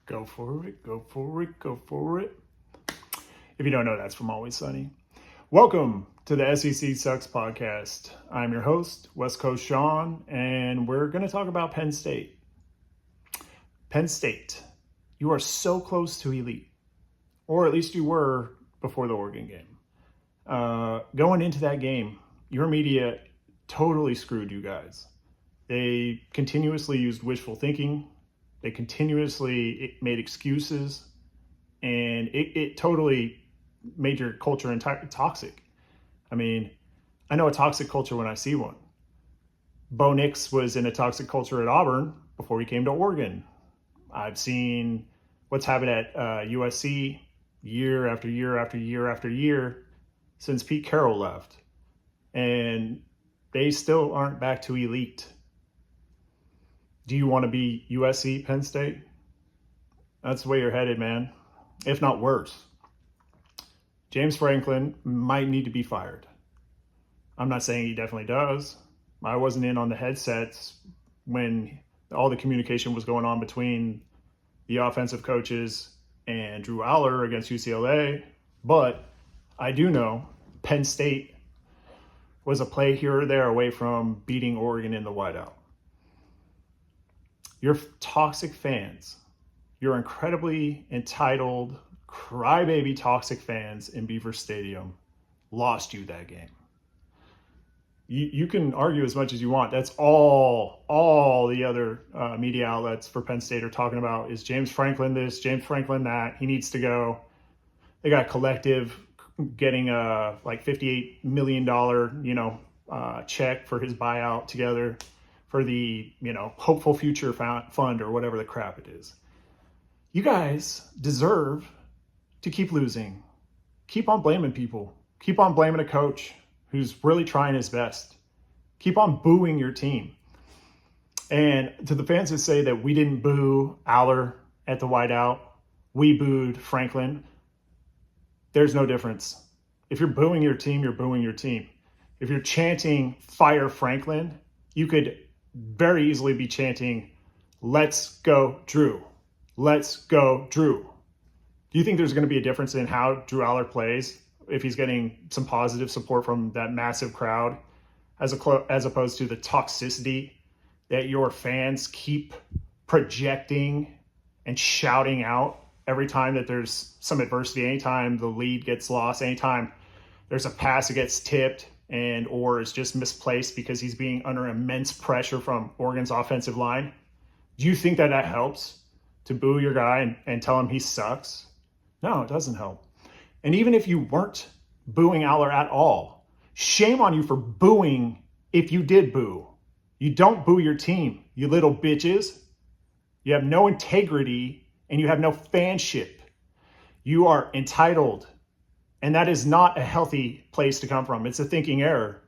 Go for it, go for it, go for it. If you don't know, that's from Always Sunny. Welcome to the SEC Sucks podcast. I'm your host, West Coast Sean, and we're going to talk about Penn State. Penn State, you are so close to elite, or at least you were before the Oregon game. Going into that game, your media totally screwed you guys. They continuously used wishful thinking. They continuously made excuses, and it totally made your culture toxic. I mean, I know a toxic culture when I see one. Bo Nix was in a toxic culture at Auburn before he came to Oregon. I've seen what's happened at USC year after year after year after year since Pete Carroll left. And they still aren't back to elite. Do you want to be USC, Penn State? That's the way you're headed, man. If not worse. James Franklin might need to be fired. I'm not saying he definitely does. I wasn't in on the headsets when all the communication was going on between the offensive coaches and Drew Aller against UCLA. But I do know Penn State was a play here or there away from beating Oregon in the whiteout. Your toxic fans, your incredibly entitled, crybaby toxic fans in Beaver Stadium lost you that game. You can argue as much as you want. That's all the other media outlets for Penn State are talking about is James Franklin this, James Franklin that. He needs to go. They got a collective getting a like $58 million, check for his buyout together for the, hopeful future fund or whatever the crap it is. You guys deserve to keep losing. Keep on blaming people. Keep on blaming a coach who's really trying his best. Keep on booing your team. And to the fans that say that we didn't boo Aller at the whiteout, we booed Franklin, there's no difference. If you're booing your team, you're booing your team. If you're chanting fire Franklin, you could very easily be chanting, let's go Drew. Let's go Drew. Do you think there's going to be a difference in how Drew Aller plays if he's getting some positive support from that massive crowd as opposed to the toxicity that your fans keep projecting and shouting out every time that there's some adversity, anytime the lead gets lost, anytime there's a pass that gets tipped and or is just misplaced because he's being under immense pressure from Oregon's offensive line? Do you think that helps to boo your guy and tell him he sucks? No, it doesn't help. And even if you weren't booing Aller at all, shame on you for booing if you did boo. You don't boo your team, you little bitches. You have no integrity and you have no fanship. You are entitled. And that is not a healthy place to come from. It's a thinking error.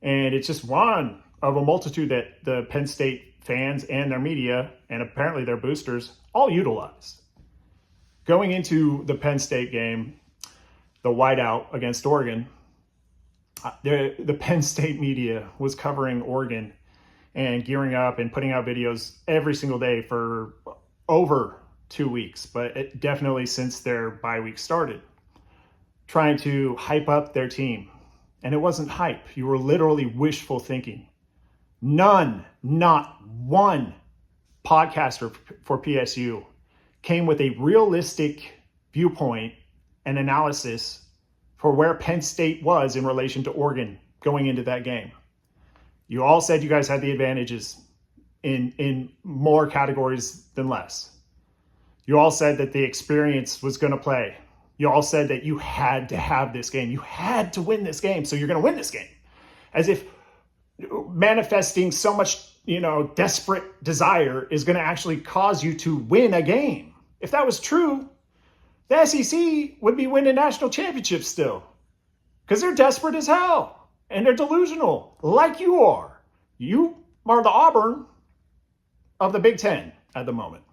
And it's just one of a multitude that the Penn State fans and their media, and apparently their boosters, all utilize. Going into the Penn State game, the whiteout against Oregon, the Penn State media was covering Oregon and gearing up and putting out videos every single day for over 2 weeks, but definitely since their bye week started, trying to hype up their team. And it wasn't hype. You were literally wishful thinking. Not one podcaster for PSU came with a realistic viewpoint and analysis for where Penn State was in relation to Oregon going into that game. You all said you guys had the advantages in more categories than less. You all said that the experience was going to play. You all said that you had to have this game. You had to win this game, so you're going to win this game. As if manifesting so much, desperate desire is going to actually cause you to win a game. If that was true, the SEC would be winning national championships still. Because they're desperate as hell. And they're delusional, like you are. You are the Auburn of the Big Ten at the moment.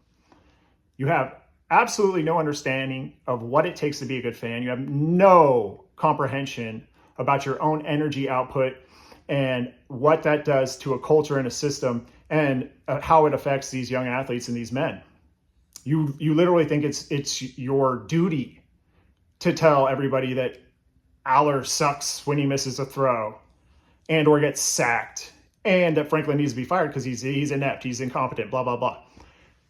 You have absolutely no understanding of what it takes to be a good fan. You have no comprehension about your own energy output and what that does to a culture and a system and how it affects these young athletes and these men. You literally think it's your duty to tell everybody that Aller sucks when he misses a throw and or gets sacked, and that Franklin needs to be fired because he's inept, he's incompetent, blah, blah, blah.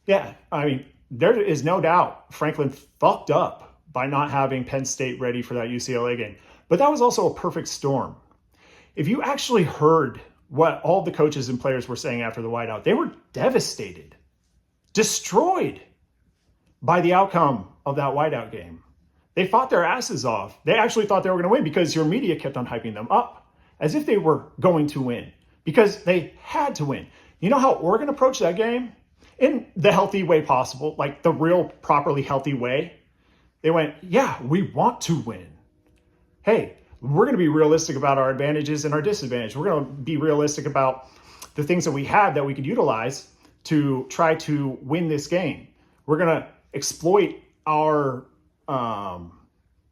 Yeah, I mean, there is no doubt Franklin fucked up by not having Penn State ready for that UCLA game. But that was also a perfect storm. If you actually heard what all the coaches and players were saying after the whiteout, they were devastated, destroyed by the outcome of that whiteout game. They fought their asses off. They actually thought they were going to win because your media kept on hyping them up as if they were going to win because they had to win. You know how Oregon approached that game? In the healthy way possible, like the real properly healthy way. They went, yeah, we want to win. Hey, we're going to be realistic about our advantages and our disadvantages. We're going to be realistic about the things that we have that we could utilize to try to win this game. We're going to exploit our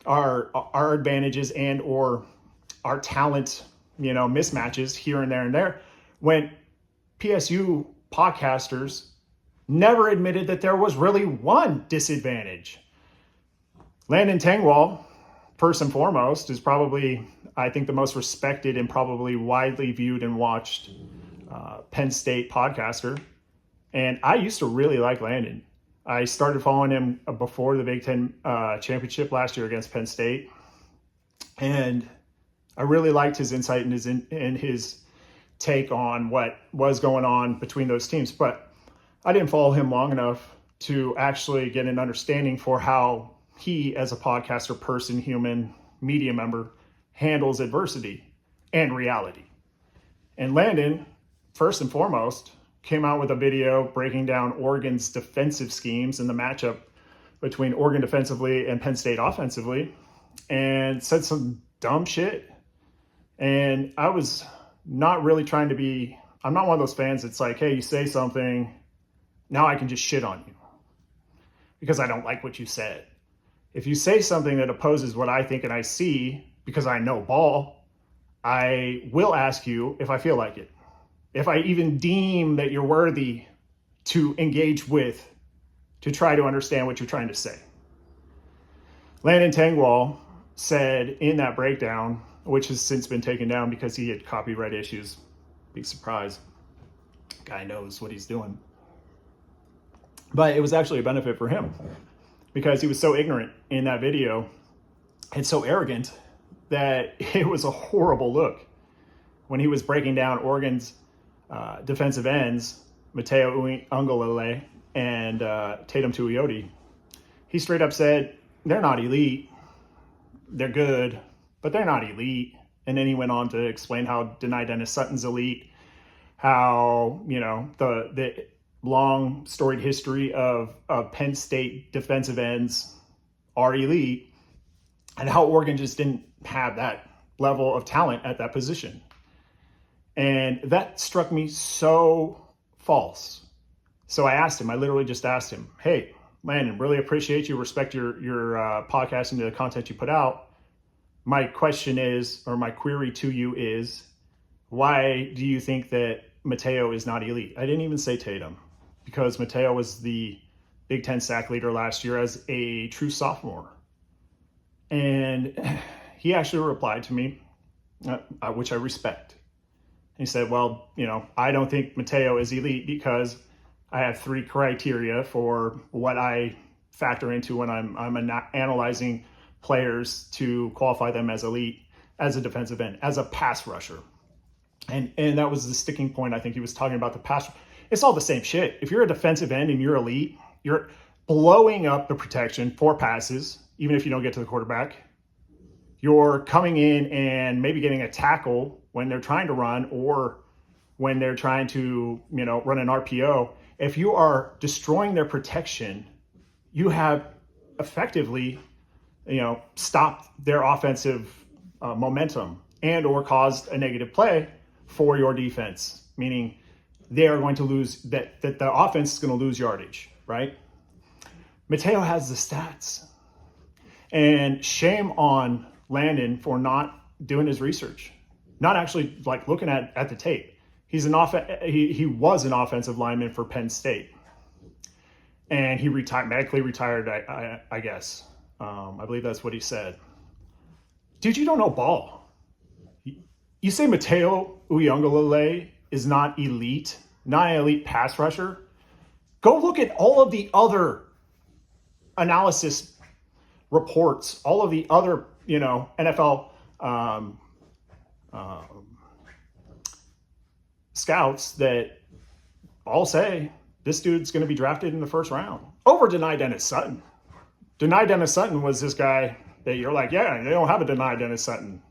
advantages and or our talent, mismatches here and there and there. When PSU podcasters never admitted that there was really one disadvantage. Landon Tengwall, first and foremost, is probably, I think, the most respected and probably widely viewed and watched Penn State podcaster. And I used to really like Landon. I started following him before the Big Ten championship last year against Penn State. And I really liked his insight and his take on what was going on between those teams. But I didn't follow him long enough to actually get an understanding for how he, as a podcaster, person, human, media member, handles adversity and reality. And Landon, first and foremost, came out with a video breaking down Oregon's defensive schemes and the matchup between Oregon defensively and Penn State offensively, and said some dumb shit. And I was not really trying to be, I'm not one of those fans that's like, hey, you say something, now I can just shit on you because I don't like what you said. If you say something that opposes what I think and I see, because I know ball, I will ask you if I feel like it. If I even deem that you're worthy to engage with, to try to understand what you're trying to say. Landon Tengwall said in that breakdown, which has since been taken down because he had copyright issues, big surprise, guy knows what he's doing. But it was actually a benefit for him because he was so ignorant in that video and so arrogant that it was a horrible look when he was breaking down Oregon's defensive ends, Mateo Uiagalelei and Tatum Tuioti. He straight up said, they're not elite. They're good, but they're not elite. And then he went on to explain how Denai Dennis Sutton's elite, how, the long storied history of Penn State defensive ends are elite, and how Oregon just didn't have that level of talent at that position. And that struck me so false. So I literally just asked him, hey, Landon, really appreciate you, respect your podcast and the content you put out. My question is, or my query to you is, why do you think that Mateo is not elite? I didn't even say Tatum, because Mateo was the Big Ten sack leader last year as a true sophomore. And he actually replied to me, which I respect. He said, well, I don't think Mateo is elite because I have 3 criteria for what I factor into when I'm analyzing players to qualify them as elite, as a defensive end, as a pass rusher. And that was the sticking point. I think he was talking about the pass. It's all the same shit. If you're a defensive end and you're elite, you're blowing up the protection for passes, even if you don't get to the quarterback. You're coming in and maybe getting a tackle when they're trying to run or when they're trying to, run an RPO. If you are destroying their protection, you have effectively, stopped their offensive momentum and or caused a negative play for your defense, meaning they are going to lose, that the offense is going to lose yardage, right? Mateo has the stats. And shame on Landon for not doing his research, not actually looking at the tape. He was an offensive lineman for Penn State. and he medically retired, I guess. I believe that's what he said. Dude, you don't know ball. You say Mateo Uyunglele is not elite, not an elite pass rusher. Go look at all of the other analysis reports, all of the other, NFL scouts that all say this dude's going to be drafted in the first round over Deni Dennis Sutton. Deni Dennis Sutton was this guy that you're like, yeah, they don't have a Deni Dennis Sutton.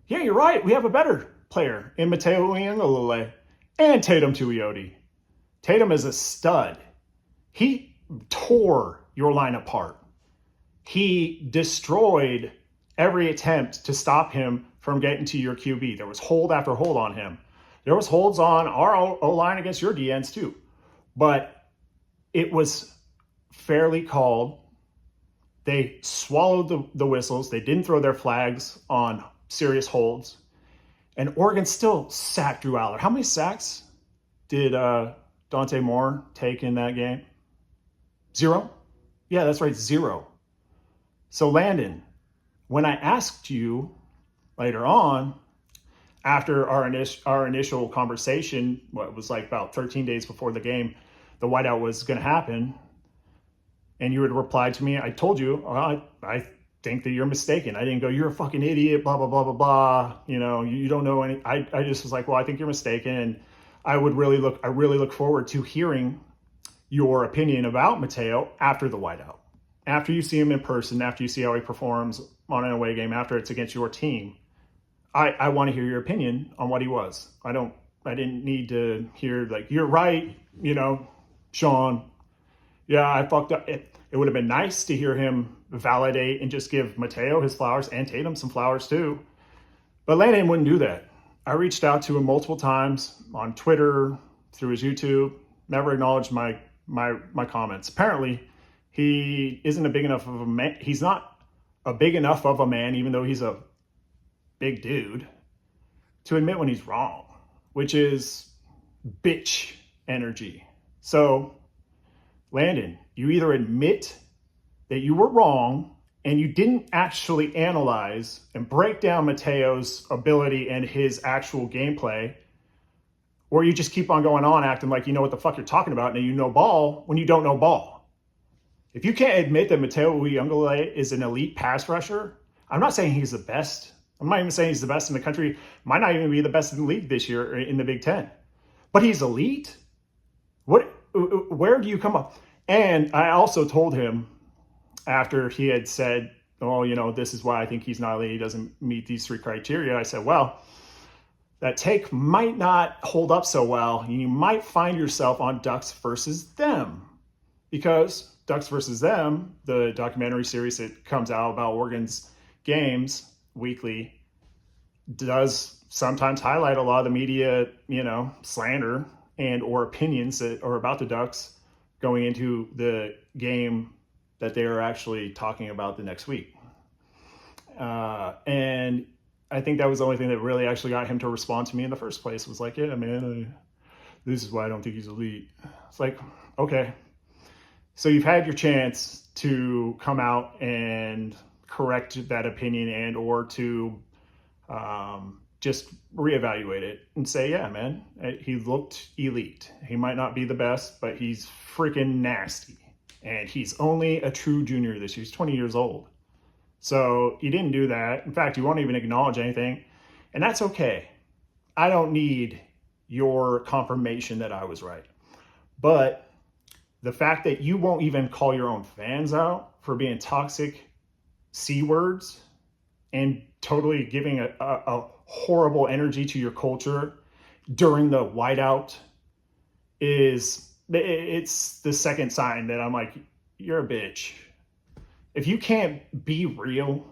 Yeah, you're right. We have a better player in Mateo Uyunglele and Tatum Tuioti. Tatum is a stud. He tore your line apart. He destroyed every attempt to stop him from getting to your QB. There was hold after hold on him. There was holds on our O-line against your DNs too. But it was fairly called. They swallowed the whistles. They didn't throw their flags on serious holds. And Oregon still sacked Drew Aller. How many sacks did Dante Moore take in that game? 0? Yeah, that's right, 0. So Landon, when I asked you later on, after our initial conversation, it was like about 13 days before the game, the whiteout was going to happen, and you had replied to me, I told you, I think that you're mistaken. I didn't go, you're a fucking idiot, blah, blah, blah, blah, blah. You don't know any. I just was like, well, I think you're mistaken. And I really look forward to hearing your opinion about Mateo after the whiteout. After you see him in person, after you see how he performs on an away game, after it's against your team, I want to hear your opinion on what he was. I didn't need to hear like, you're right, Sean. Yeah, I fucked up. It would have been nice to hear him validate and just give Mateo his flowers and Tatum some flowers too. But Landon wouldn't do that. I reached out to him multiple times on Twitter, through his YouTube, never acknowledged my comments. Apparently, he isn't a big enough of a man. He's not a big enough of a man, even though he's a big dude, to admit when he's wrong, which is bitch energy. So, Landon, you either admit that you were wrong and you didn't actually analyze and break down Mateo's ability and his actual gameplay, or you just keep on going on acting like you know what the fuck you're talking about and you know ball when you don't know ball. If you can't admit that Mateo Uyunglele is an elite pass rusher, I'm not saying he's the best. I'm not even saying he's the best in the country. Might not even be the best in the league this year in the Big Ten. But he's elite? Where do you come up? And I also told him after he had said, oh, this is why I think he's not elite. He doesn't meet these 3 criteria. I said, well, that take might not hold up so well. You might find yourself on Ducks versus Them. Because Ducks versus Them, the documentary series that comes out about Oregon's games weekly, does sometimes highlight a lot of the media, slander and or opinions that are about the Ducks going into the game that they are actually talking about the next week. And I think that was the only thing that really actually got him to respond to me in the first place, was like, yeah, man, this is why I don't think he's elite. It's like, okay. So you've had your chance to come out and correct that opinion and or to just reevaluate it and say, yeah, man, he looked elite. He might not be the best, but he's freaking nasty. And he's only a true junior this year. He's 20 years old. So you didn't do that. In fact, you won't even acknowledge anything. And that's okay. I don't need your confirmation that I was right. But the fact that you won't even call your own fans out for being toxic C words and totally giving a horrible energy to your culture during the whiteout it's the second sign that I'm like, you're a bitch. If you can't be real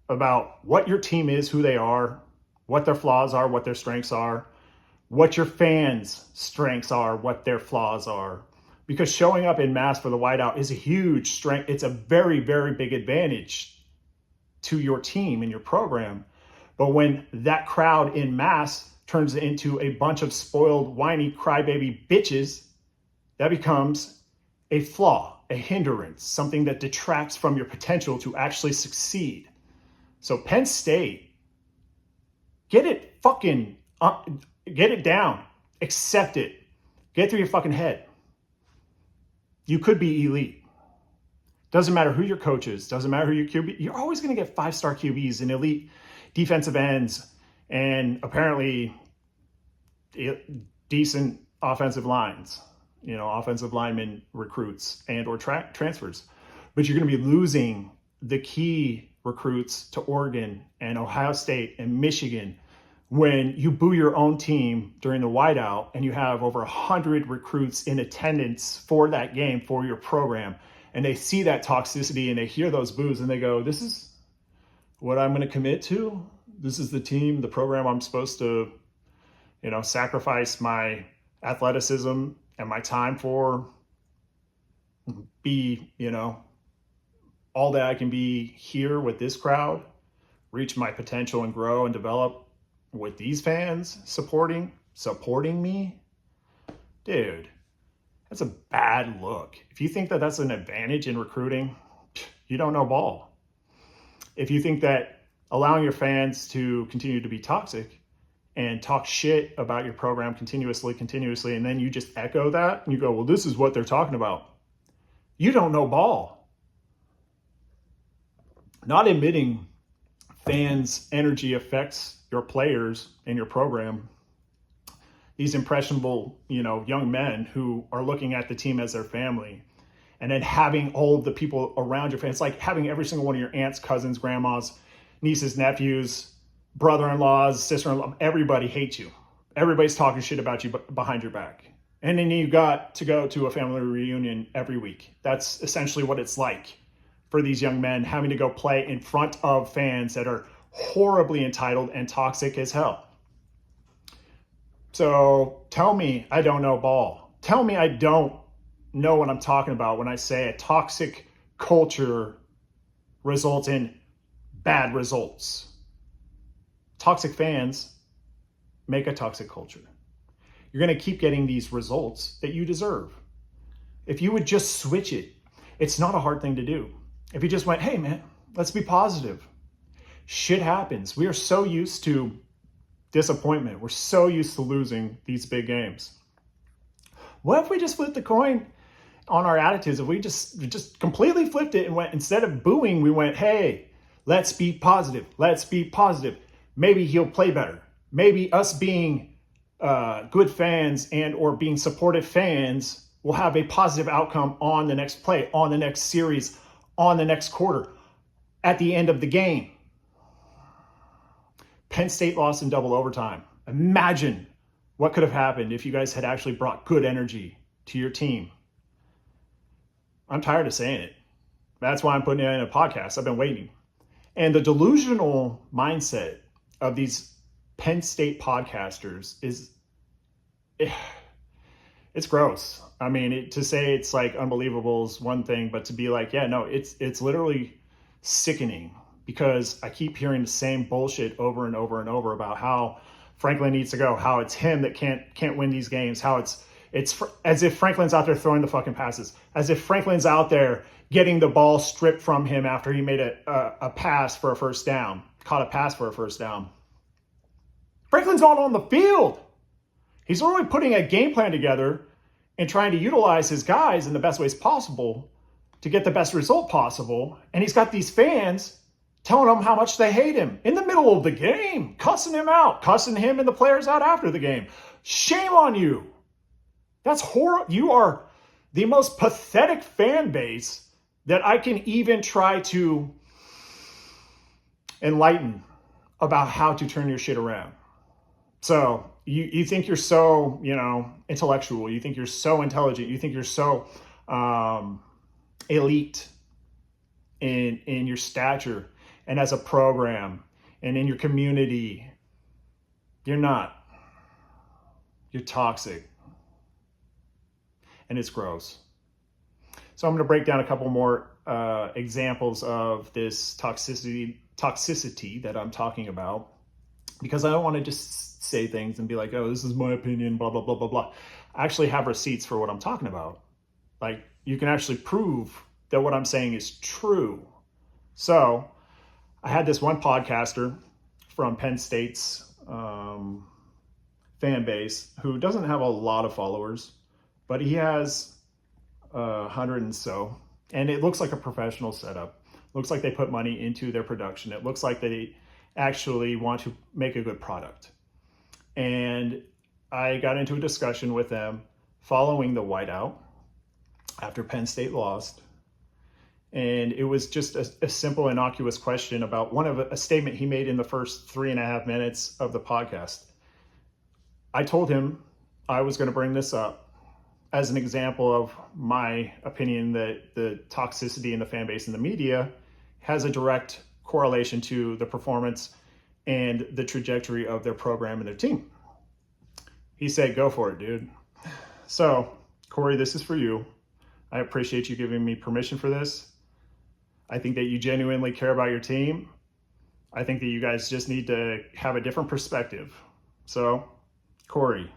about what your team is, who they are, what their flaws are, what their strengths are, what your fans' strengths are, what their flaws are, because showing up in mass for the whiteout is a huge strength. It's a very, very big advantage to your team and your program. But when that crowd in mass turns into a bunch of spoiled, whiny, crybaby bitches, that becomes a flaw. a hindrance, something that detracts from your potential to actually succeed. So Penn State, get it down, accept it, get through your fucking head. You could be elite. Doesn't matter who your coach is, doesn't matter who your QB, you're always going to get 5-star QBs and elite defensive ends and apparently decent offensive lines, offensive linemen recruits and or transfers. But you're going to be losing the key recruits to Oregon and Ohio State and Michigan when you boo your own team during the whiteout and you have over 100 recruits in attendance for that game for your program. And they see that toxicity and they hear those boos and they go, this is what I'm going to commit to. This is the team, the program I'm supposed to, sacrifice my athleticism and my time for, be, all that I can be here with this crowd, reach my potential and grow and develop with these fans supporting me. Dude, that's a bad look. If you think that that's an advantage in recruiting, you don't know ball. If you think that allowing your fans to continue to be toxic and talk shit about your program continuously, and then you just echo that and you go, well, this is what they're talking about. You don't know ball. Not admitting fans' energy affects your players and your program. These impressionable, young men who are looking at the team as their family, and then having all of the people around your fans, like having every single one of your aunts, cousins, grandmas, nieces, nephews, brother-in-laws, sister-in-law, everybody hates you. Everybody's talking shit about you behind your back. And then you got to go to a family reunion every week. That's essentially what it's like for these young men, having to go play in front of fans that are horribly entitled and toxic as hell. So tell me I don't know ball. Tell me I don't know what I'm talking about when I say a toxic culture results in bad results. Toxic fans make a toxic culture. You're going to keep getting these results that you deserve. If you would just switch it, it's not a hard thing to do. If you just went, hey man, let's be positive. Shit happens. We are so used to disappointment. We're so used to losing these big games. What if we just flipped the coin on our attitudes? If we just completely flipped it and went, instead of booing, we went, hey, let's be positive. Let's be positive. Maybe he'll play better. Maybe us being good fans and or being supportive fans will have a positive outcome on the next play, on the next series, on the next quarter, at the end of the game. Penn State lost in double overtime. Imagine what could have happened if you guys had actually brought good energy to your team. I'm tired of saying it. That's why I'm putting it in a podcast. I've been waiting. And the delusional mindset of these Penn State podcasters it's gross. I mean, to say it's like unbelievable is one thing, but to be like, yeah, no, it's literally sickening, because I keep hearing the same bullshit over and over and over about how Franklin needs to go, how it's him that can't win these games, how it's as if Franklin's out there throwing the fucking passes, as if Franklin's out there getting the ball stripped from him after he made a pass for a first down, caught a pass for a first down. Franklin's not on the field. He's already putting a game plan together and trying to utilize his guys in the best ways possible to get the best result possible. And he's got these fans telling him how much they hate him in the middle of the game, cussing him out, cussing him and the players out after the game. Shame on you. That's horrible. You are the most pathetic fan base that I can even try to enlighten about how to turn your shit around. So you think you're so, intellectual. You think you're so intelligent. You think you're so elite in your stature and as a program and in your community. You're not. You're toxic. And it's gross. So I'm going to break down a couple more examples of this toxicity that I'm talking about, because I don't want to just say things and be like, oh, this is my opinion, blah, blah, blah, blah, blah. I actually have receipts for what I'm talking about. Like you can actually prove that what I'm saying is true. So I had this one podcaster from Penn State's fan base who doesn't have a lot of followers, but he has 100 and so, and it looks like a professional setup. Looks like they put money into their production. It looks like they actually want to make a good product. And I got into a discussion with them following the whiteout after Penn State lost. And it was just a simple, innocuous question about a statement he made in the first 3.5 minutes of the podcast. I told him I was going to bring this up as an example of my opinion that the toxicity in the fan base and the media has a direct correlation to the performance and the trajectory of their program and their team. He said, go for it, dude. So, Corey, this is for you. I appreciate you giving me permission for this. I think that you genuinely care about your team. I think that you guys just need to have a different perspective. So, Corey.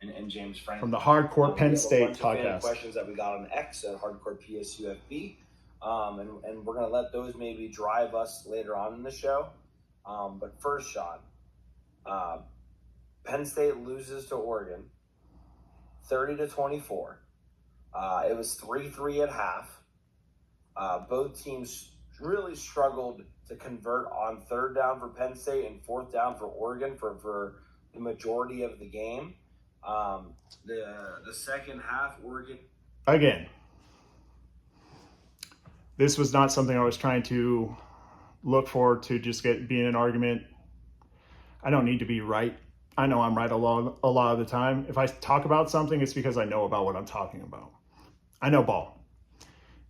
And James Frank. From the Hardcore Penn State podcast. Questions that we got on X at Hardcore PSUFB. And we're going to let those maybe drive us later on in the show. But first, Sean, Penn State loses to Oregon 30-24. It was 3-3 at half. Both teams really struggled to convert on third down for Penn State and fourth down for Oregon for the majority of the game. The second half, Oregon. Again, this was not something I was trying to look for to just be in an argument. I don't need to be right. I know I'm right a lot of the time. If I talk about something, it's because I know about what I'm talking about. I know ball.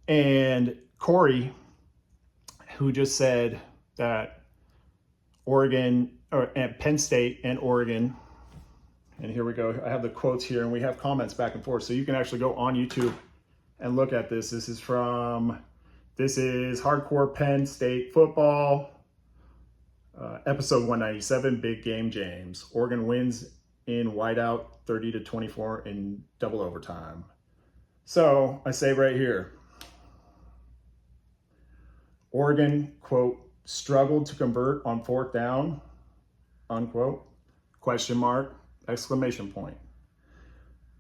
And Corey, who just said that Penn State and Oregon, and here we go. I have the quotes here, and we have comments back and forth. So you can actually go on YouTube and look at this. This is Hardcore Penn State Football, episode 197, Big Game James. Oregon wins in whiteout 30-24 in double overtime. So I say right here, Oregon, quote, struggled to convert on fourth down, unquote, question mark, exclamation point.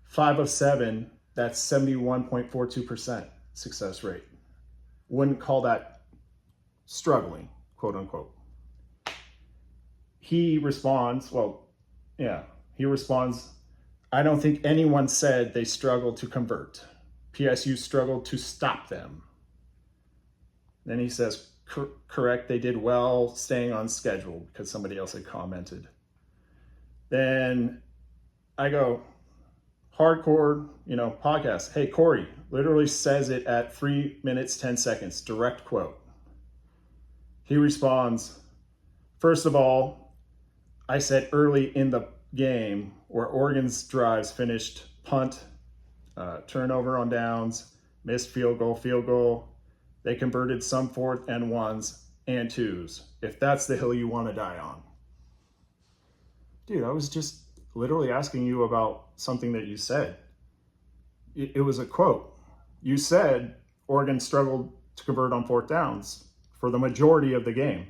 5 of 7, that's 71.42% success rate. Wouldn't call that struggling, quote unquote. He responds, I don't think anyone said they struggled to convert. PSU struggled to stop them. Then he says, correct, they did well staying on schedule because somebody else had commented. Then I go, Hardcore, podcast. Hey, Corey, literally says it at 3 minutes, 10 seconds, direct quote. He responds, first of all, I said early in the game where Oregon's drives finished punt, turnover on downs, missed field goal. They converted some 4th and 1s and 2s. If that's the hill you want to die on. Dude, I was just literally asking you about something that you said. It was a quote. You said Oregon struggled to convert on 4th downs for the majority of the game.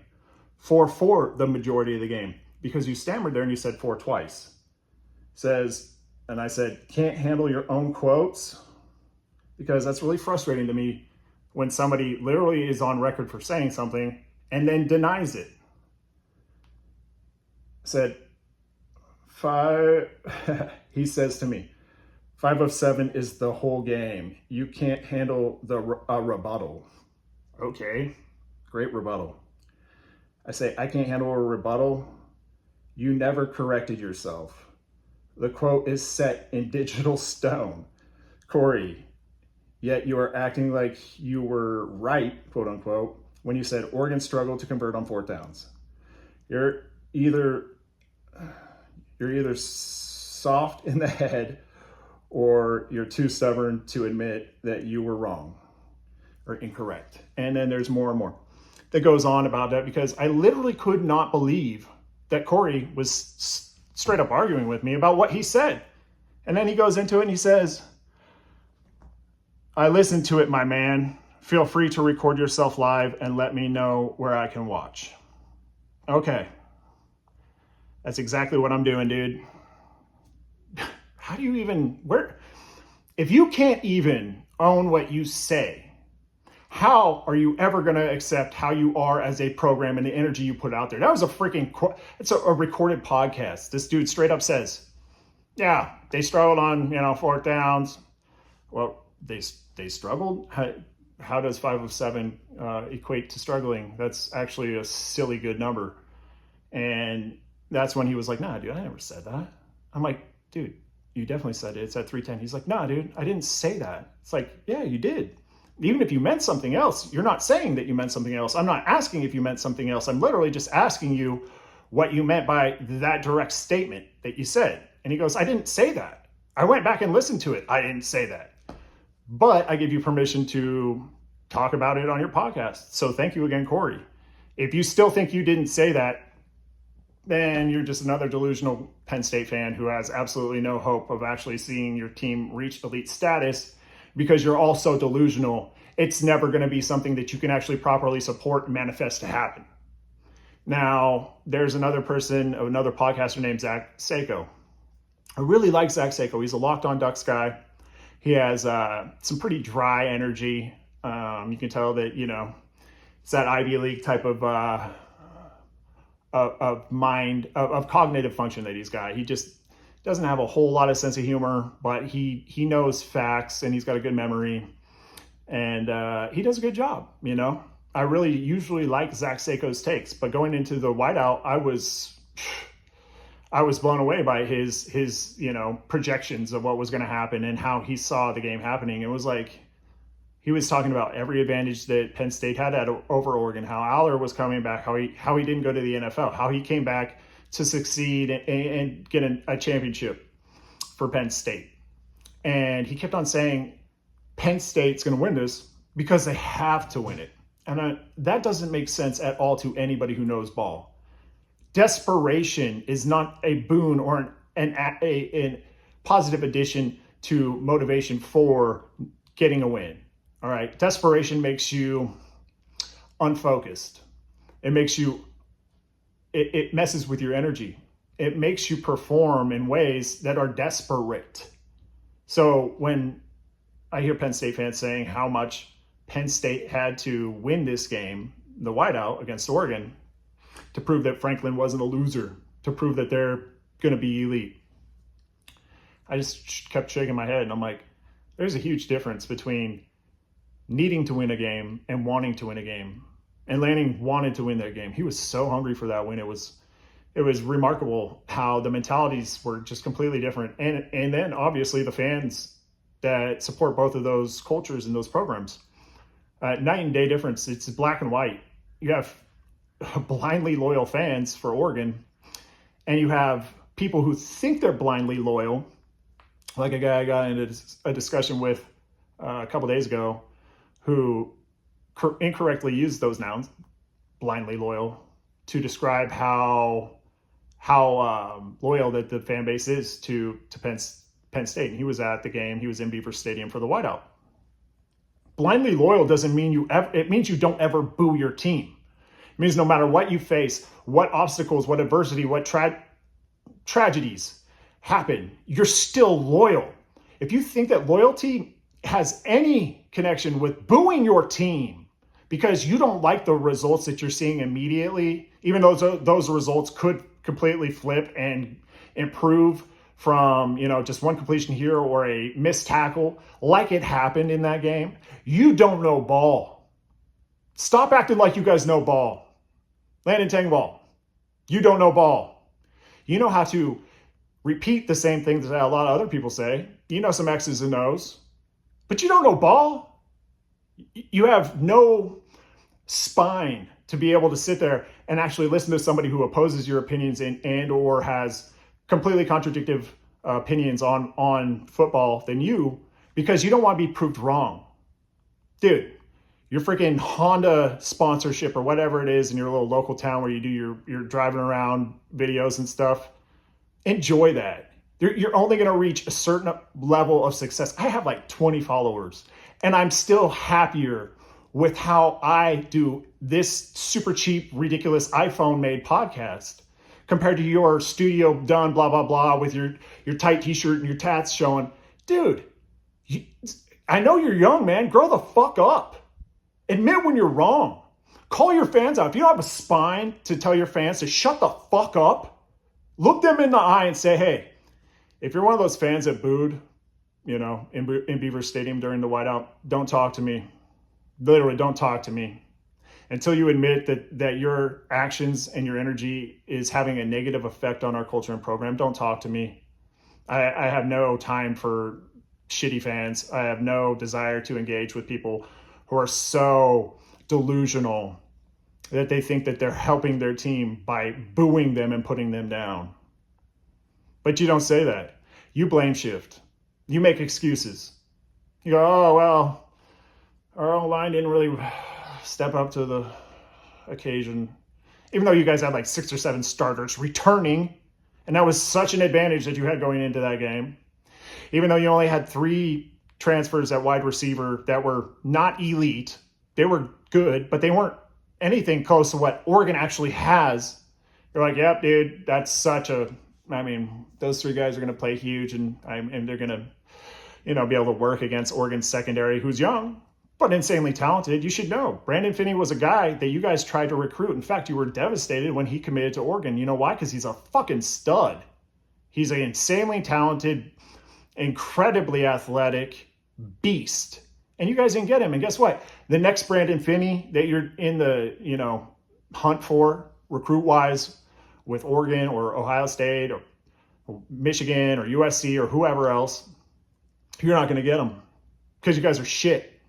For the majority of the game. Because you stammered there and you said 4 twice. And I said, can't handle your own quotes? Because that's really frustrating to me when somebody literally is on record for saying something and then denies it. Said, 5, he says to me, 5 of 7 is the whole game. You can't handle a rebuttal. Okay, great rebuttal. I say, I can't handle a rebuttal. You never corrected yourself. The quote is set in digital stone. Corey, yet you are acting like you were right, quote unquote, when you said Oregon struggled to convert on 4th downs. You're either soft in the head or you're too stubborn to admit that you were wrong or incorrect. And then there's more and more that goes on about that because I literally could not believe that Corey was straight up arguing with me about what he said. And then he goes into it and he says, I listened to it, my man. Feel free to record yourself live and let me know where I can watch. Okay. That's exactly what I'm doing, dude. How do you even, if you can't even own what you say, how are you ever going to accept how you are as a program and the energy you put out there? That was it's a recorded podcast. This dude straight up says, yeah, they struggled on, fourth downs. Well, they struggled. How does 5 of 7 equate to struggling? That's actually a silly good number. And that's when he was like, nah, dude, I never said that. I'm like, dude, you definitely said it. It's at 310. He's like, nah, dude, I didn't say that. It's like, yeah, you did. Even if you meant something else, you're not saying that you meant something else. I'm not asking if you meant something else. I'm literally just asking you what you meant by that direct statement that you said. And he goes, I didn't say that. I went back and listened to it. I didn't say that. But I give you permission to talk about it on your podcast. So thank you again, Corey. If you still think you didn't say that, then you're just another delusional Penn State fan who has absolutely no hope of actually seeing your team reach elite status because you're all so delusional. It's never going to be something that you can actually properly support and manifest to happen. Now, there's another podcaster named Zach Sako. I really like Zach Sako. He's a Locked On Ducks guy. He has some pretty dry energy. You can tell that, it's that Ivy League type of mind, of cognitive function that he's got. He just doesn't have a whole lot of sense of humor, but he knows facts and he's got a good memory. And he does a good job, I really usually like Zach Sako's takes, but going into the whiteout, I was blown away by his projections of what was going to happen and how he saw the game happening. It was like he was talking about every advantage that Penn State had over Oregon, how Aller was coming back, how he didn't go to the NFL, how he came back to succeed and get a championship for Penn State. And he kept on saying Penn State's going to win this because they have to win it. And that doesn't make sense at all to anybody who knows ball. Desperation is not a boon or a positive addition to motivation for getting a win. All right. Desperation makes you unfocused. It makes you, it messes with your energy. It makes you perform in ways that are desperate. So when I hear Penn State fans saying how much Penn State had to win this game, the whiteout against Oregon, to prove that Franklin wasn't a loser, to prove that they're going to be elite, I just kept shaking my head. And I'm like, there's a huge difference between needing to win a game and wanting to win a game. And Landon wanted to win that game. He was so hungry for that win. It was remarkable how the mentalities were just completely different. And then obviously the fans that support both of those cultures and those programs, night and day difference. It's black and white. You have blindly loyal fans for Oregon, and you have people who think they're blindly loyal, like a guy I got into a discussion with a couple days ago who incorrectly used those nouns, blindly loyal, to describe how loyal that the fan base is to Penn State. And he was at the game. He was in Beaver Stadium for the whiteout. Blindly loyal doesn't mean it means you don't ever boo your team. It means no matter what you face, what obstacles, what adversity, what tragedies happen, you're still loyal. If you think that loyalty has any connection with booing your team because you don't like the results that you're seeing immediately, even though those results could completely flip and improve from, just one completion here or a missed tackle like it happened in that game, you don't know ball. Stop acting like you guys know ball. Landon Tengwall, you don't know ball. You know how to repeat the same things that a lot of other people say. You know some X's and O's, but you don't know ball. You have no spine to be able to sit there and actually listen to somebody who opposes your opinions and or has completely contradictive opinions on football than you, because you don't want to be proved wrong. Dude, your freaking Honda sponsorship or whatever it is in your little local town where you do your driving around videos and stuff, enjoy that. You're only going to reach a certain level of success. I have like 20 followers, And I'm still happier with how I do this super cheap, ridiculous iPhone made podcast compared to your studio done, blah, blah, blah, with your tight t-shirt and your tats showing. Dude, I know you're young, man. Grow the fuck up. Admit when you're wrong. Call your fans out. If you don't have a spine to tell your fans to shut the fuck up, look them in the eye and say, hey, if you're one of those fans that booed, in Beaver Stadium during the whiteout, don't talk to me. Literally, don't talk to me. Until you admit that your actions and your energy is having a negative effect on our culture and program, don't talk to me. I have no time for shitty fans. I have no desire to engage with people who are so delusional that they think that they're helping their team by booing them and putting them down. But you don't say that. You blame shift. You make excuses. You go, oh, well, our own line didn't really step up to the occasion. Even though you guys had like 6 or 7 starters returning, and that was such an advantage that you had going into that game. Even though you only had 3 transfers at wide receiver that were not elite. They were good, but they weren't anything close to what Oregon actually has. You're like, yep, dude, that's those 3 guys are going to play huge, and they're going to, be able to work against Oregon's secondary, who's young, but insanely talented. You should know, Brandon Finney was a guy that you guys tried to recruit. In fact, you were devastated when he committed to Oregon. You know why? Because he's a fucking stud. He's an insanely talented, incredibly athletic beast. And you guys didn't get him. And guess what? The next Brandon Finney that you're in the, hunt for, recruit-wise, with Oregon or Ohio State or Michigan or USC or whoever else, you're not going to get them because you guys are shit.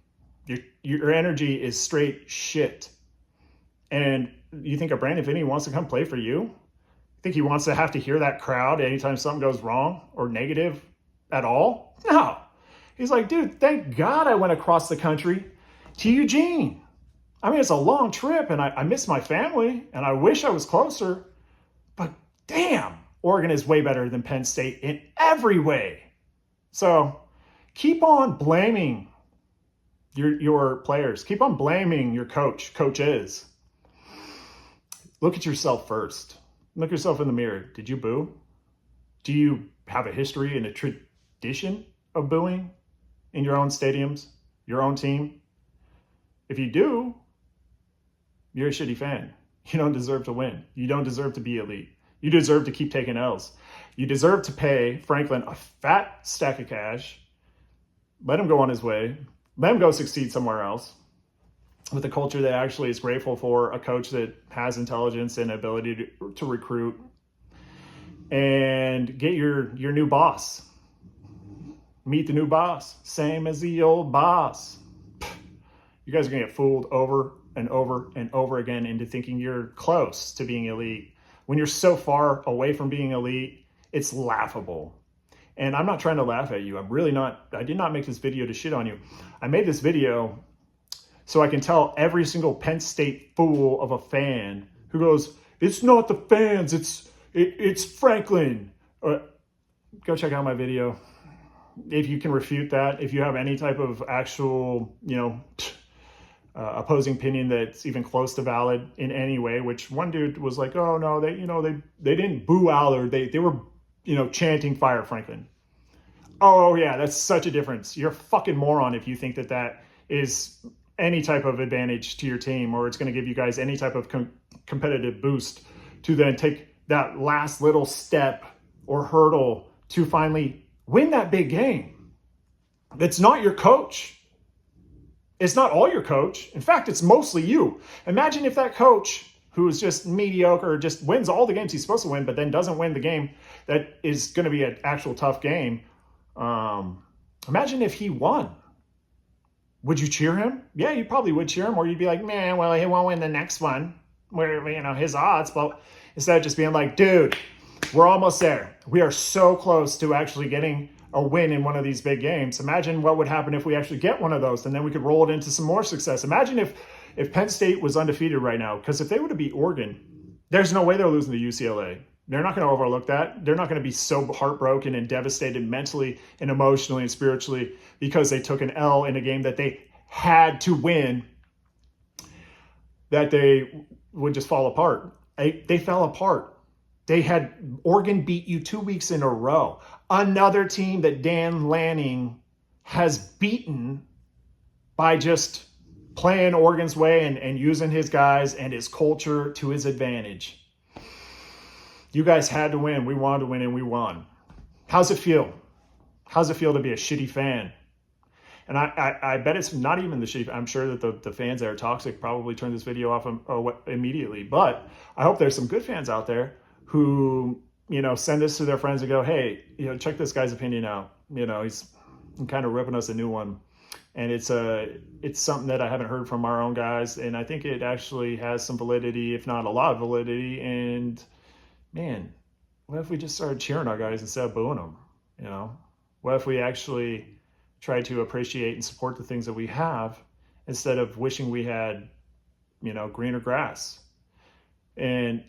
Your energy is straight shit. And you think a Brandon Finney wants to come play for you? You think he wants to have to hear that crowd anytime something goes wrong or negative at all? No. He's like, dude, thank God I went across the country to Eugene. It's a long trip, and I miss my family, and I wish I was closer. But damn, Oregon is way better than Penn State in every way. So keep on blaming your players. Keep on blaming your coaches. Look at yourself first. Look yourself in the mirror. Did you boo? Do you have a history and a tradition of booing in your own stadiums, your own team? If you do, you're a shitty fan. You don't deserve to win. You don't deserve to be elite. You deserve to keep taking L's. You deserve to pay Franklin a fat stack of cash. Let him go on his way. Let him go succeed somewhere else with a culture that actually is grateful for a coach that has intelligence and ability to recruit, and get your new boss. Meet the new boss. Same as the old boss. You guys are going to get fooled over and over and over again into thinking you're close to being elite. When you're so far away from being elite, it's laughable. And I'm not trying to laugh at you. I'm really not. I did not make this video to shit on you. I made this video so I can tell every single Penn State fool of a fan who goes, it's not the fans, it's Franklin. Go check out my video. If you can refute that, if you have any type of actual, opposing opinion that's even close to valid in any way, which one dude was like, oh no, they didn't boo Allard. They were, chanting fire Franklin. Oh yeah, that's such a difference. You're a fucking moron if you think that is any type of advantage to your team, or it's going to give you guys any type of competitive boost to then take that last little step or hurdle to finally win that big game. It's not your coach. It's not all your coach. In fact, it's mostly you. Imagine if that coach, who is just mediocre, just wins all the games he's supposed to win, but then doesn't win the game that is going to be an actual tough game. Imagine if he won. Would you cheer him? Yeah, you probably would cheer him, or you'd be like, man, well, he won't win the next one, where, his odds. But instead of just being like, dude, we're almost there. We are so close to actually getting a win in one of these big games. Imagine what would happen if we actually get one of those, and then we could roll it into some more success. Imagine if Penn State was undefeated right now, because if they were to beat Oregon, there's no way they're losing to UCLA. They're not going to overlook that. They're not going to be so heartbroken and devastated mentally and emotionally and spiritually because they took an L in a game that they had to win, that they would just fall apart. They fell apart. They had Oregon beat you 2 weeks in a row. Another team that Dan Lanning has beaten by just playing Oregon's way and using his guys and his culture to his advantage. You guys had to win. We wanted to win, and we won. How's it feel? How's it feel to be a shitty fan? And I bet it's not even the shitty. I'm sure that the fans that are toxic probably turn this video off immediately. But I hope there's some good fans out there who, send this to their friends and go, hey, check this guy's opinion out. He's kind of ripping us a new one. And it's something that I haven't heard from our own guys. And I think it actually has some validity, if not a lot of validity. And man, what if we just started cheering our guys instead of booing them? What if we actually try to appreciate and support the things that we have instead of wishing we had, greener grass? And,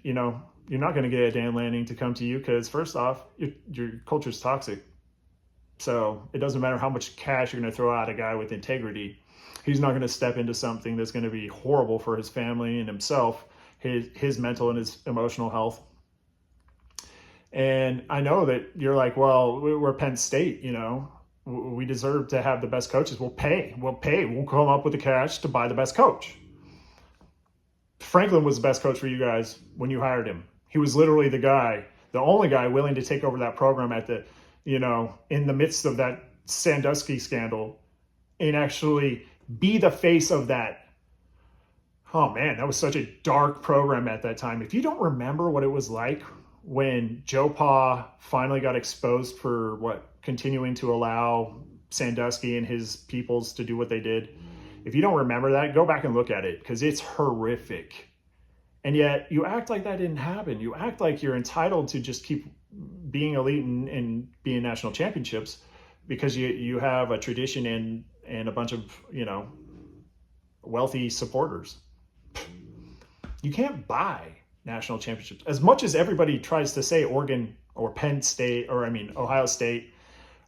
you're not going to get a Dan Lanning to come to you because first off, your culture's toxic. So it doesn't matter how much cash you're going to throw at a guy with integrity. He's not going to step into something that's going to be horrible for his family and himself, his mental and his emotional health. And I know that you're like, well, we're Penn State, we deserve to have the best coaches. We'll pay. We'll come up with the cash to buy the best coach. Franklin was the best coach for you guys when you hired him. He was literally the only guy willing to take over that program at the, in the midst of that Sandusky scandal and actually be the face of that. Oh man, that was such a dark program at that time. If you don't remember what it was like when Joe Pa finally got exposed for continuing to allow Sandusky and his peoples to do what they did. If you don't remember that, go back and look at it because it's horrific. And yet you act like that didn't happen. You act like you're entitled to just keep being elite and being national championships because you have a tradition and a bunch of, wealthy supporters. You can't buy national championships. As much as everybody tries to say Oregon or Penn State Ohio State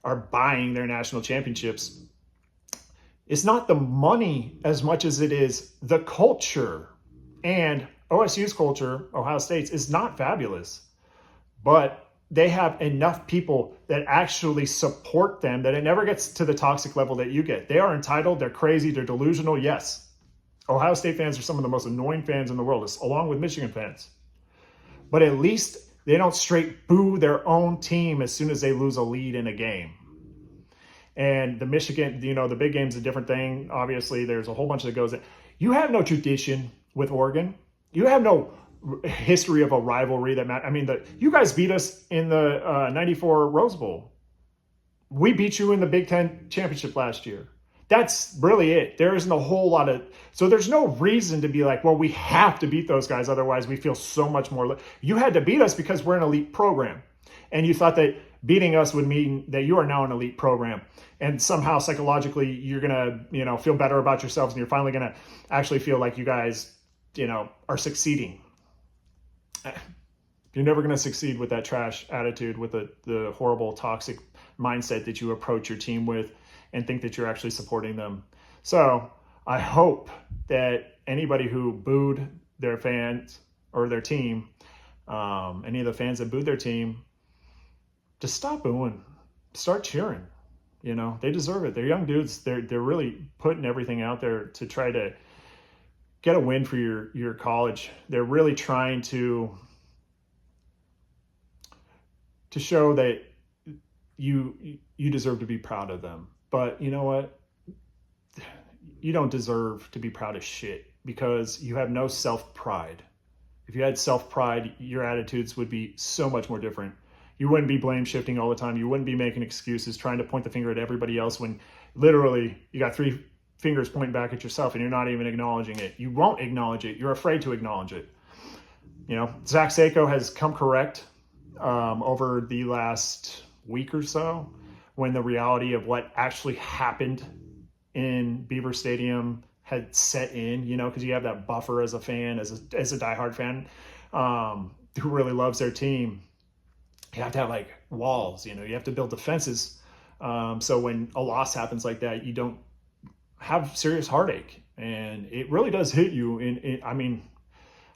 are buying their national championships, it's not the money as much as it is the culture. And OSU's culture, Ohio State's, is not fabulous, but they have enough people that actually support them that it never gets to the toxic level that you get. They are entitled, they're crazy, they're delusional, yes. Ohio State fans are some of the most annoying fans in the world, along with Michigan fans. But at least they don't straight boo their own team as soon as they lose a lead in a game. And the Michigan, the big game's a different thing. Obviously, there's a whole bunch that goes in. You have no tradition with Oregon. You have no history of a rivalry that matters. You guys beat us in the 94 Rose Bowl. We beat you in the Big Ten championship last year. That's really it. There isn't a whole lot of... So there's no reason to be like, well, we have to beat those guys. Otherwise, we feel so much more... You had to beat us because we're an elite program. And you thought that beating us would mean that you are now an elite program. And somehow psychologically, you're going to, feel better about yourselves. And you're finally going to actually feel like you guys, are succeeding. You're never going to succeed with that trash attitude, with the horrible, toxic mindset that you approach your team with and think that you're actually supporting them. So I hope that anybody who booed their fans or their team, any of the fans that booed their team, just stop booing, start cheering. They deserve it. They're young dudes. They're really putting everything out there to try to get a win for your college. They're really trying to show that you deserve to be proud of them. But you know what? You don't deserve to be proud of shit because you have no self-pride. If you had self-pride, your attitudes would be so much more different. You wouldn't be blame shifting all the time. You wouldn't be making excuses, trying to point the finger at everybody else when literally you got 3 fingers pointing back at yourself and you're not even acknowledging it. You won't acknowledge it. You're afraid to acknowledge it. Zach Sako has come correct over the last week or so when the reality of what actually happened in Beaver Stadium had set in, because you have that buffer as a fan, as a diehard fan. who really loves their team, you have to have like walls, you have to build defenses. So when a loss happens like that, you don't have serious heartache, and it really does hit you. I mean,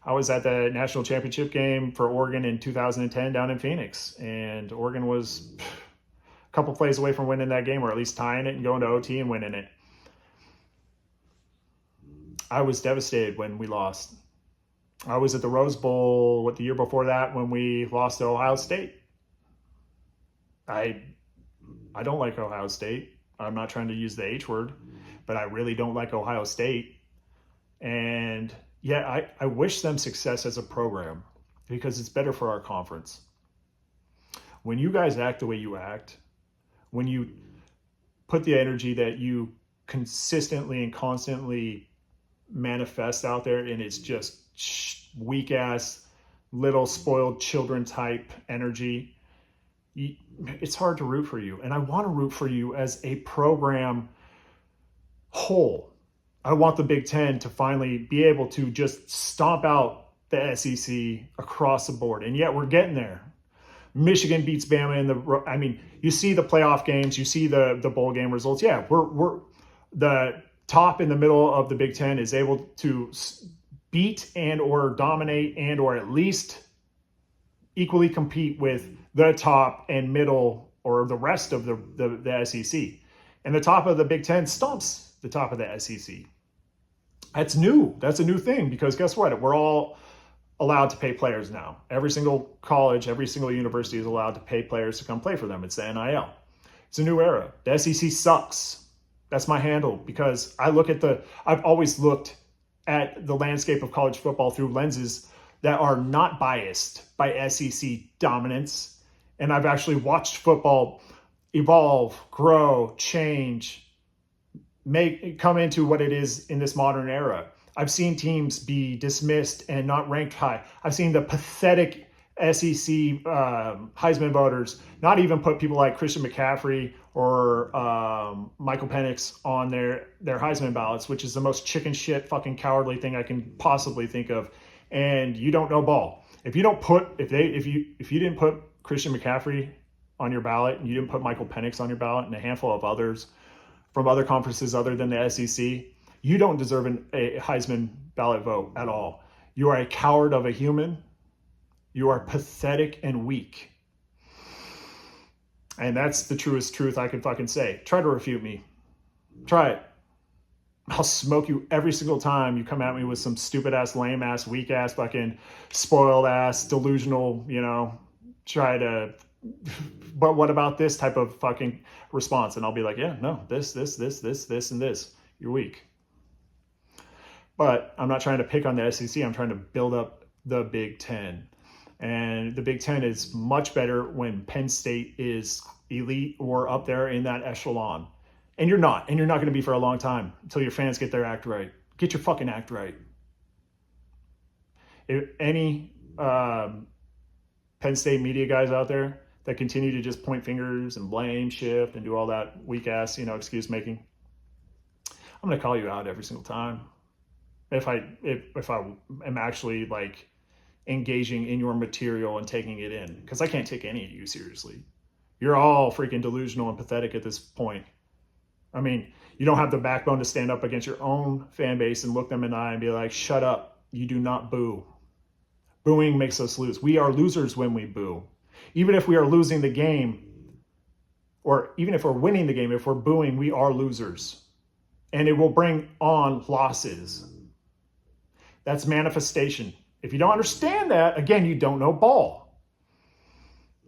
I was at the national championship game for Oregon in 2010 down in Phoenix, and Oregon was a couple plays away from winning that game, or at least tying it and going to OT and winning it. I was devastated when we lost. I was at the Rose Bowl the year before that when we lost to Ohio State. I don't like Ohio State. I'm not trying to use the H word, but I really don't like Ohio State. And yeah, I wish them success as a program because it's better for our conference. When you guys act the way you act, when you put the energy that you consistently and constantly manifest out there, and it's just weak ass, little spoiled children type energy, it's hard to root for you. And I want to root for you as a program whole. I want the Big Ten to finally be able to just stomp out the SEC across the board. And yet we're getting there. Michigan beats Bama I mean, you see the playoff games, you see the bowl game results. Yeah, we're the top in the middle of the Big Ten is able to beat and or dominate and or at least equally compete with the top and middle or the rest of the SEC. And the top of the Big Ten stomps the top of the SEC. That's new. That's a new thing because guess what? We're all allowed to pay players now. Every single college, every single university is allowed to pay players to come play for them. It's the NIL. It's a new era. The SEC sucks. That's my handle because I've always looked at the landscape of college football through lenses that are not biased by SEC dominance. And I've actually watched football evolve, grow, change, come into what it is in this modern era. I've seen teams be dismissed and not ranked high. I've seen the pathetic SEC Heisman voters not even put people like Christian McCaffrey or Michael Penix on their Heisman ballots, which is the most chicken shit fucking cowardly thing I can possibly think of. And you don't know ball. If you didn't put Christian McCaffrey on your ballot and you didn't put Michael Penix on your ballot and a handful of others from other conferences other than the SEC, you don't deserve a Heisman ballot vote at all. You are a coward of a human. You are pathetic and weak. And that's the truest truth I can fucking say. Try to refute me. Try it. I'll smoke you every single time you come at me with some stupid ass, lame ass, weak ass, fucking spoiled ass, delusional, but what about this type of fucking response? And I'll be like, yeah, no, this, and this. You're weak. But I'm not trying to pick on the SEC. I'm trying to build up the Big Ten. And the Big Ten is much better when Penn State is elite or up there in that echelon. And you're not. And you're not going to be for a long time until your fans get their act right. Get your fucking act right. If any Penn State media guys out there that continue to just point fingers and blame, shift, and do all that weak ass, excuse making, I'm going to call you out every single time. If I am actually like engaging in your material and taking it in, because I can't take any of you seriously. You're all freaking delusional and pathetic at this point. I mean, you don't have the backbone to stand up against your own fan base and look them in the eye and be like, shut up. You do not boo. Booing makes us lose. We are losers when we boo. Even if we are losing the game, or even if we're winning the game, if we're booing, we are losers. And it will bring on losses. That's manifestation. If you don't understand that, again, you don't know ball.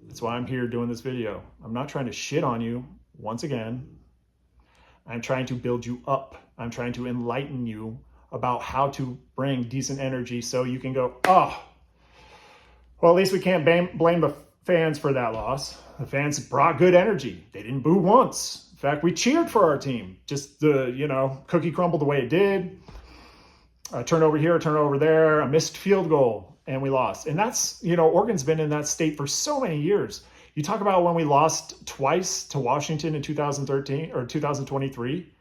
That's why I'm here doing this video. I'm not trying to shit on you, once again. I'm trying to build you up. I'm trying to enlighten you about how to bring decent energy so you can go, oh, well, at least we can't blame the fans for that loss. The fans brought good energy. They didn't boo once. In fact, we cheered for our team. Just the, cookie crumbled the way it did. A turnover here, a turnover there, a missed field goal, and we lost. And that's, Oregon's been in that state for so many years. You talk about when we lost twice to Washington in 2013 or 2023,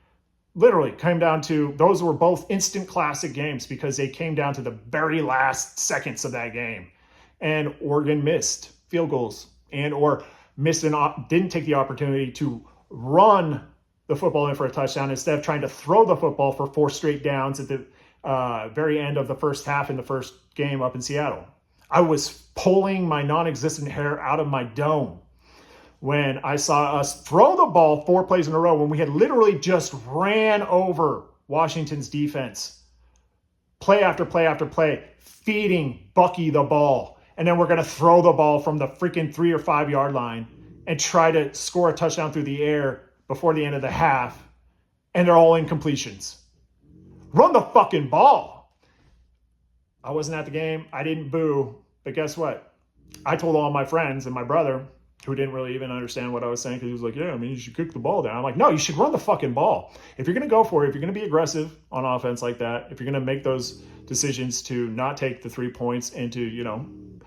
literally came down to, those were both instant classic games because they came down to the very last seconds of that game. and Oregon missed field goals and or didn't take the opportunity to run the football in for a touchdown instead of trying to throw the football for 4 straight downs at the very end of the first half in the first game up in Seattle. I was pulling my non-existent hair out of my dome when I saw us throw the ball 4 plays in a row when we had literally just ran over Washington's defense. Play after play after play, feeding Bucky the ball. And then we're going to throw the ball from the freaking 3 or 5 yard line and try to score a touchdown through the air before the end of the half. And they're all incompletions. Run the fucking ball. I wasn't at the game. I didn't boo. But guess what? I told all my friends and my brother, who didn't really even understand what I was saying, because he was like, yeah, I mean, you should kick the ball down. I'm like, no, you should run the fucking ball. If you're going to go for it, if you're going to be aggressive on offense like that, if you're going to make those decisions to not take the 3 points and to,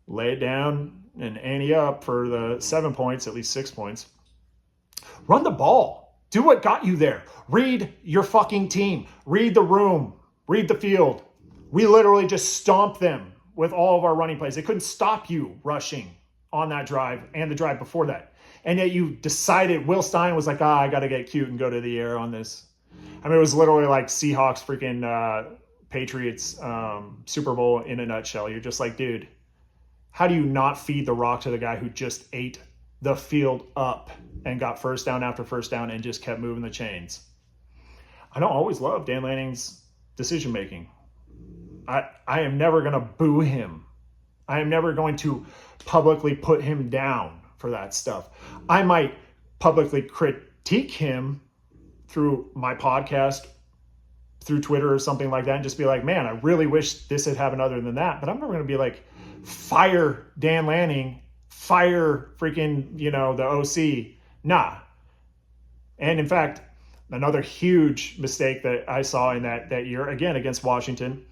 lay it down and ante up for the 7 points, at least 6 points, run the ball. Do what got you there. Read your fucking team. Read the room. Read the field. We literally just stomped them with all of our running plays. They couldn't stop you rushing on that drive and the drive before that. And yet you decided, Will Stein was like, I got to get cute and go to the air on this. I mean, it was literally like Seahawks freaking Patriots Super Bowl in a nutshell. You're just like, dude, how do you not feed the rock to the guy who just ate the field up and got first down after first down and just kept moving the chains? I don't always love Dan Lanning's decision making. I am never going to boo him. I am never going to publicly put him down for that stuff. I might publicly critique him through my podcast, through Twitter or something like that, and just be like, man, I really wish this had happened other than that. But I'm never going to be like, fire Dan Lanning, fire freaking, the OC. Nah. And in fact, another huge mistake that I saw in that year, again, against Washington,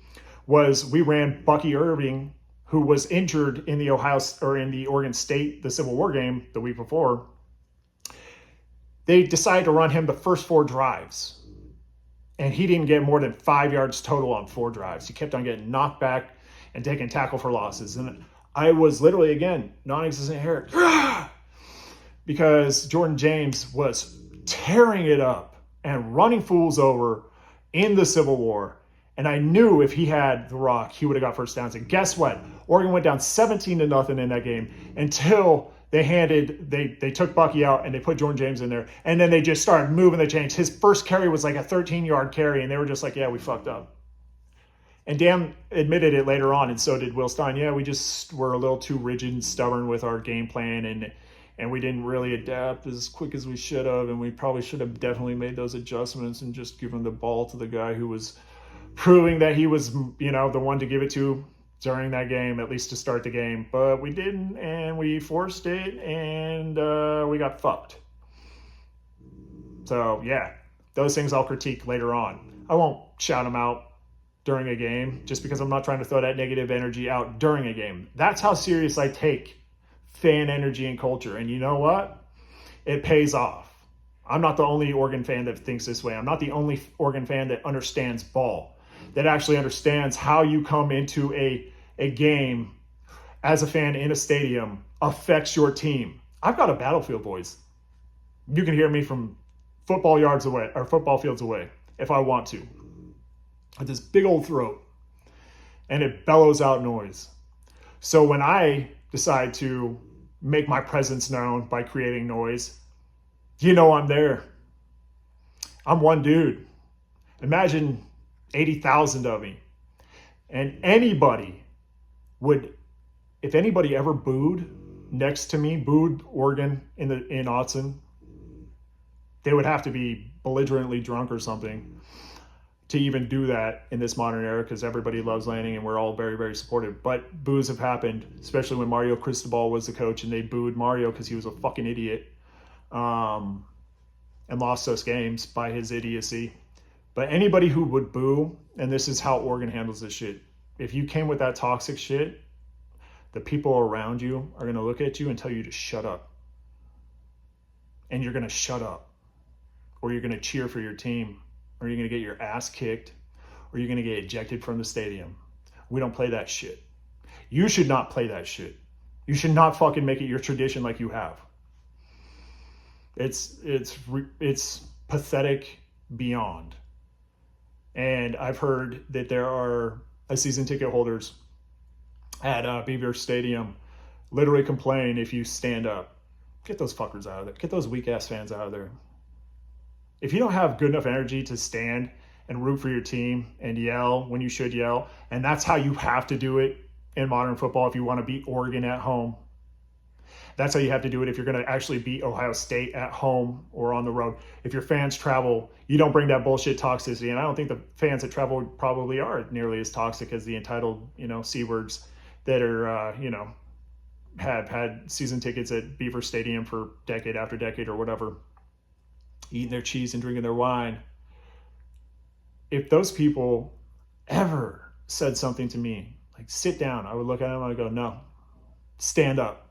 was we ran Bucky Irving, who was injured in the Oregon State, the Civil War game the week before. They decided to run him the first 4 drives. And he didn't get more than 5 yards total on 4 drives. He kept on getting knocked back and taking tackle for losses. And I was literally, again, non-existent hair. Because Jordan James was tearing it up and running fools over in the Civil War. And I knew if he had the rock, he would have got first downs. And guess what? Oregon went down 17-0 in that game until they took Bucky out and they put Jordan James in there. And then they just started moving the chains. His first carry was like a 13-yard carry, and they were just like, yeah, we fucked up. And Dan admitted it later on, and so did Will Stein. Yeah, we just were a little too rigid and stubborn with our game plan, and we didn't really adapt as quick as we should have, and we probably should have definitely made those adjustments and just given the ball to the guy who was proving that he was, the one to give it to during that game, at least to start the game. But we didn't, and we forced it, and we got fucked. So, yeah, those things I'll critique later on. I won't shout them out during a game just because I'm not trying to throw that negative energy out during a game. That's how serious I take fan energy and culture. And you know what? It pays off. I'm not the only Oregon fan that thinks this way. I'm not the only Oregon fan that understands ball, that actually understands how you come into a game as a fan in a stadium affects your team. I've got a battlefield, boys. You can hear me from football yards away or football fields away if I want to. With this big old throat, and it bellows out noise. So when I decide to make my presence known by creating noise, I'm there. I'm one dude. Imagine 80,000 of me. And anybody if anybody ever booed next to me, booed Oregon in Autzen, they would have to be belligerently drunk or something to even do that in this modern era, because everybody loves Landing and we're all very, very supportive. But boos have happened, especially when Mario Cristobal was the coach and they booed Mario because he was a fucking idiot and lost those games by his idiocy. But anybody who would boo, and this is how Oregon handles this shit, if you came with that toxic shit, the people around you are going to look at you and tell you to shut up. And you're going to shut up. Or you're going to cheer for your team. Or you're going to get your ass kicked, or you're going to get ejected from the stadium. We don't play that shit. You should not play that shit. You should not fucking make it your tradition like you have. It's pathetic beyond. And I've heard that there are season ticket holders at Beaver Stadium literally complain if you stand up. Get those fuckers out of there. Get those weak ass fans out of there. If you don't have good enough energy to stand and root for your team and yell when you should yell, and that's how you have to do it in modern football if you want to beat Oregon at home. That's how you have to do it if you're going to actually beat Ohio State at home or on the road. If your fans travel, you don't bring that bullshit toxicity. And I don't think the fans that travel probably are nearly as toxic as the entitled, C-words that are, have had season tickets at Beaver Stadium for decade after decade or whatever, eating their cheese and drinking their wine. If those people ever said something to me, like sit down, I would look at them and I'd go, no, stand up.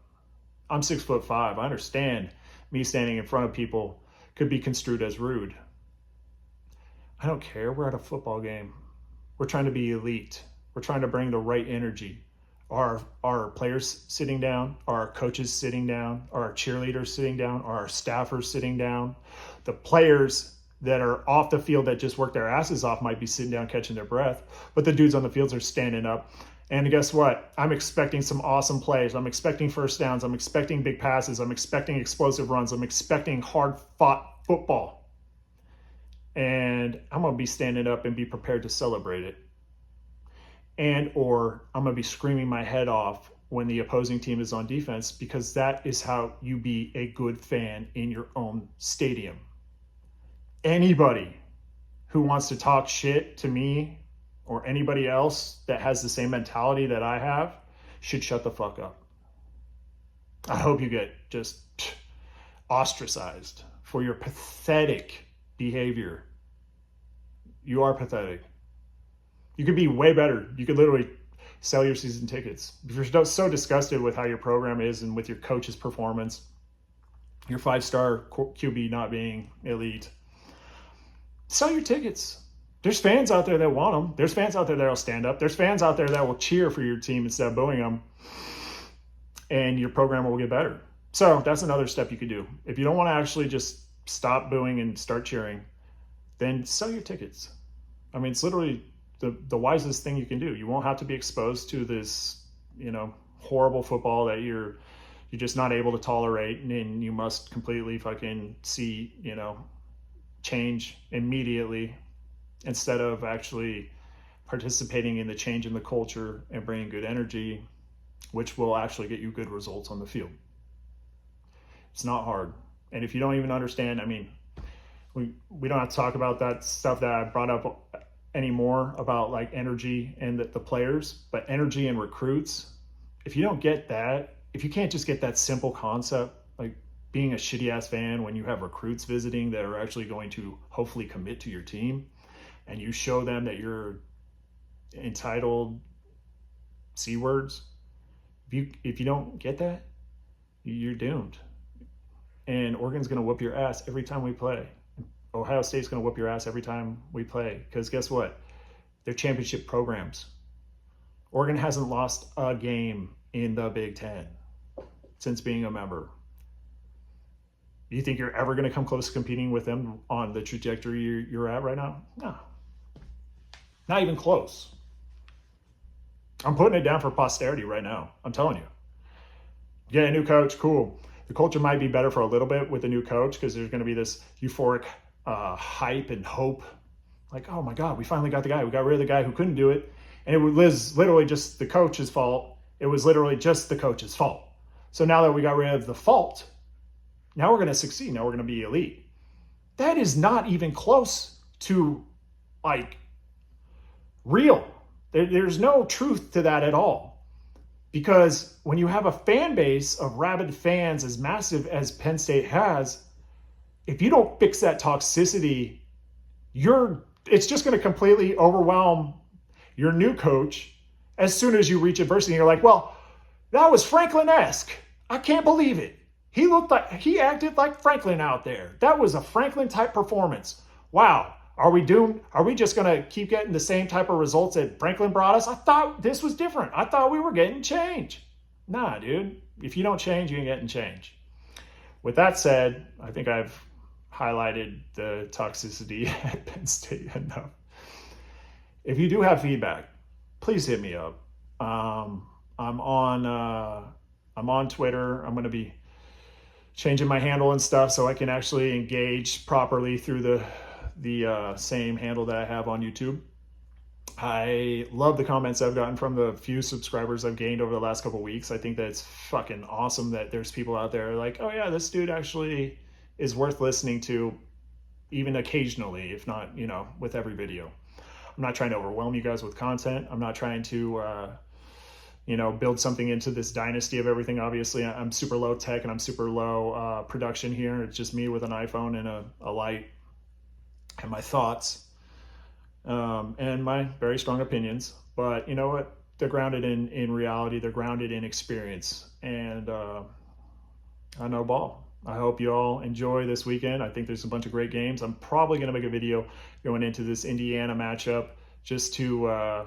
I'm 6'5". I understand me standing in front of people could be construed as rude. I don't care. We're at a football game. We're trying to be elite. We're trying to bring the right energy. Are our players sitting down? Are our coaches sitting down? Are our cheerleaders sitting down? Are our staffers sitting down? The players that are off the field that just work their asses off might be sitting down catching their breath, but the dudes on the fields are standing up. And guess what? I'm expecting some awesome plays. I'm expecting first downs. I'm expecting big passes. I'm expecting explosive runs. I'm expecting hard-fought football. And I'm going to be standing up and be prepared to celebrate it. And or I'm going to be screaming my head off when the opposing team is on defense, because that is how you be a good fan in your own stadium. Anybody who wants to talk shit to me or anybody else that has the same mentality that I have should shut the fuck up. I hope you get just ostracized for your pathetic behavior. You are pathetic. You could be way better. You could literally sell your season tickets. If you're so disgusted with how your program is and with your coach's performance, your 5-star QB not being elite, sell your tickets. There's fans out there that want them. There's fans out there that will stand up. There's fans out there that will cheer for your team instead of booing them. And your program will get better. So that's another step you could do. If you don't want to actually just stop booing and start cheering, then sell your tickets. I mean, it's literally the wisest thing you can do. You won't have to be exposed to this, horrible football that you're just not able to tolerate, and you must completely fucking see, change immediately, instead of actually participating in the change in the culture and bringing good energy, which will actually get you good results on the field. It's not hard. And if you don't even understand, we don't have to talk about that stuff that I brought up anymore about like energy and the players, but energy and recruits. If you don't get that, if you can't just get that simple concept, like being a shitty ass fan when you have recruits visiting that are actually going to hopefully commit to your team, and you show them that you're entitled C-words, if you don't get that, you're doomed. And Oregon's going to whoop your ass every time we play. Ohio State's going to whoop your ass every time we play. Because guess what? They're championship programs. Oregon hasn't lost a game in the Big Ten since being a member. You think you're ever going to come close to competing with them on the trajectory you're at right now? No. Not even close. I'm putting it down for posterity right now. I'm telling you. Get a new coach, cool. The culture might be better for a little bit with the new coach because there's going to be this euphoric hype and hope. Like, oh my God, we finally got the guy. We got rid of the guy who couldn't do it. And it was literally just the coach's fault. It was literally just the coach's fault. So now that we got rid of the fault, now we're going to succeed. Now we're going to be elite. That is not even close to real. There's no truth to that at all. Because when you have a fan base of rabid fans as massive as Penn State has, if you don't fix that toxicity, it's just going to completely overwhelm your new coach as soon as you reach adversity. You're like, well, that was Franklin-esque. I can't believe it. He acted like Franklin out there. That was a Franklin type performance. Wow. Are we just going to keep getting the same type of results that Franklin brought us? I thought this was different. I thought we were getting change. Nah, dude. If you don't change, you ain't getting change. With that said, I think I've highlighted the toxicity at Penn State enough. If you do have feedback, please hit me up. I'm on Twitter. I'm going to be changing my handle and stuff so I can actually engage properly through the same handle that I have on YouTube. I love the comments I've gotten from the few subscribers I've gained over the last couple of weeks. I think that it's fucking awesome that there's people out there like, oh yeah, this dude actually is worth listening to, even occasionally, if not, with every video. I'm not trying to overwhelm you guys with content. I'm not trying to, build something into this dynasty of everything. Obviously, I'm super low tech and I'm super low production here. It's just me with an iPhone and a light and my thoughts. And my very strong opinions, but you know what? They're grounded in reality. They're grounded in experience, and I know ball. I hope you all enjoy this weekend. I think there's a bunch of great games. I'm probably going to make a video going into this Indiana matchup just to, I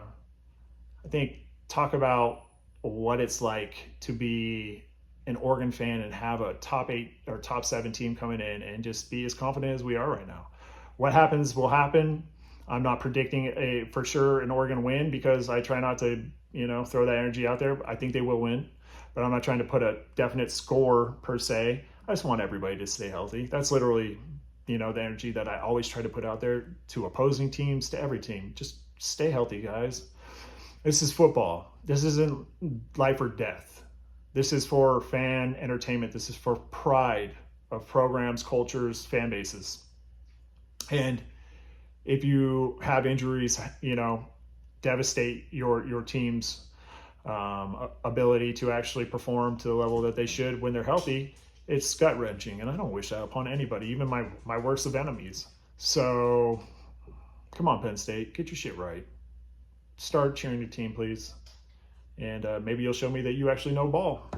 think, talk about what it's like to be an Oregon fan and have a top 8 or top 7 team coming in and just be as confident as we are right now. What happens will happen. I'm not predicting for sure an Oregon win because I try not to, throw that energy out there. I think they will win, but I'm not trying to put a definite score per se. I just want everybody to stay healthy. That's literally, the energy that I always try to put out there to opposing teams, to every team. Just stay healthy, guys. This is football. This isn't life or death. This is for fan entertainment. This is for pride of programs, cultures, fan bases. And if you have injuries, devastate your team's ability to actually perform to the level that they should when they're healthy, it's gut-wrenching. And I don't wish that upon anybody, even my worst of enemies. So come on, Penn State, get your shit right. Start cheering your team, please. And maybe you'll show me that you actually know ball.